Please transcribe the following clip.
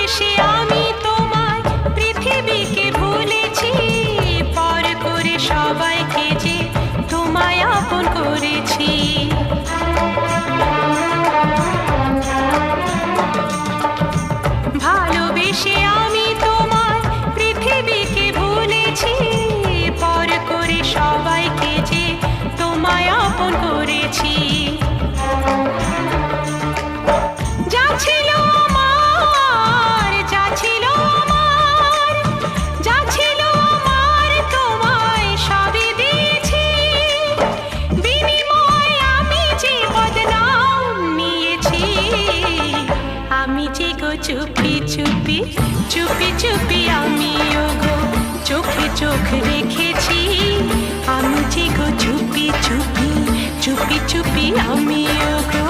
ভালোবেসে আমি তোমায় পৃথিবীকে ভুলেছি, পর করে সবাইকে যে তোমায় আপন করেছি। ভালোবেসে আমি তোমায় পৃথিবীকে ভুলেছি, পর করে সবাইকে যে তোমায় আপন করেছি। যা ছিল আমার, যা ছিল আমার, যা ছিল আমার তোমায় সবই দিয়েছি, বিনিময়ে আমি যে বদনাম নিয়েছি। আমি যে গো চুপি চুপি চুপি চুপি আমি ওগো চোখে চোখ রেখেছি, আমি যে গো চুপি চুপি চুপি চুপি আমি ওগো।